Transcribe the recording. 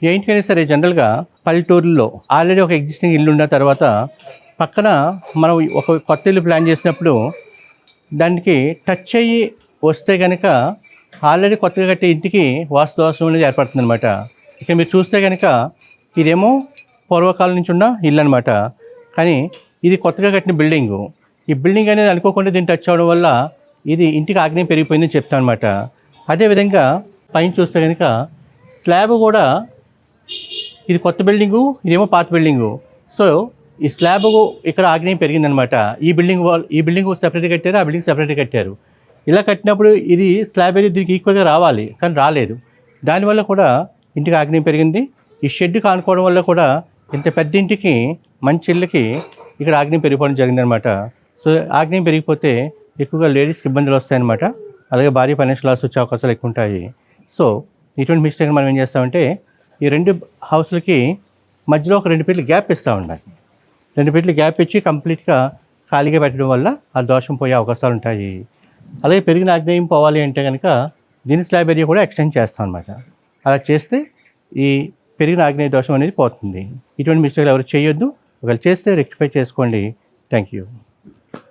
ఏంటికైనా సరే జనరల్గా పల్లెటూరులో ఆల్రెడీ ఒక ఎగ్జిస్టింగ్ ఇల్లు ఉన్న తర్వాత పక్కన మనం ఒక కొత్త ఇల్లు ప్లాన్ చేసినప్పుడు దానికి టచ్ అయ్యి వస్తే కనుక ఆల్రెడీ కొత్తగా కట్టే ఇంటికి వాస్తు దోషం అనేది ఏర్పడుతుంది అనమాట. ఇక్కడ మీరు చూస్తే కనుక ఇదేమో పూర్వకాలం నుంచి ఉన్న ఇల్లు అనమాట. కానీ ఇది కొత్తగా కట్టిన బిల్డింగు. ఈ బిల్డింగ్ అనేది అనుకోకుండా దీన్ని టచ్ అవ్వడం వల్ల ఇది ఇంటికి ఆగ్నేయం పెరిగిపోయిందని చెప్తాను అనమాట. అదేవిధంగా పైన చూస్తే కనుక స్లాబ్ కూడా ఇది కొత్త బిల్డింగు, ఇదేమో పాత బిల్డింగు. సో ఈ స్లాబ్ ఇక్కడ ఆగ్నేయం పెరిగిందనమాట. ఈ బిల్డింగ్ సెపరేట్గా కట్టారు, ఆ బిల్డింగ్ సెపరేట్గా కట్టారు. ఇలా కట్టినప్పుడు ఇది స్లాబ్ అనేది దీనికి ఈక్వల్గా రావాలి, కానీ రాలేదు. దానివల్ల కూడా ఇంటికి ఆగ్నేయం పెరిగింది. ఈ షెడ్ కానుకోవడం వల్ల కూడా ఇంత పెద్ద ఇంటికి మంచి ఇళ్ళకి ఇక్కడ ఆగ్నేయం పెరిగిపోవడం జరిగిందనమాట. సో ఆగ్నేయం పెరిగిపోతే ఎక్కువగా లేడీస్కి ఇబ్బందులు వస్తాయన్నమాట. అలాగే భారీ ఫైనాన్షియల్ లాస్ వచ్చే అవకాశాలు ఎక్కువ ఉంటాయి. సో ఇటువంటి మిస్టేక్ మనం ఏం చేస్తామంటే ఈ 2 హౌస్లకి మధ్యలో ఒక 2 ఫీట్లు గ్యాప్ ఇస్తూ ఉండాలి. 2 ఫీట్లు గ్యాప్ ఇచ్చి కంప్లీట్గా ఖాళీగా పెట్టడం వల్ల ఆ దోషం పోయే అవకాశాలు ఉంటాయి. అలాగే పెరిగిన ఆగ్నేయం పోవాలి అంటే కనుక దీని స్లాబ్ ఏరియా కూడా ఎక్స్టెండ్ చేస్తాం అనమాట. అలా చేస్తే ఈ పెరిగిన ఆగ్నేయ దోషం అనేది పోతుంది. ఇటువంటి మిస్టేక్లు ఎవరు చేయొద్దు. ఒకవేళ చేస్తే రెక్టిఫై చేసుకోండి. Thank you.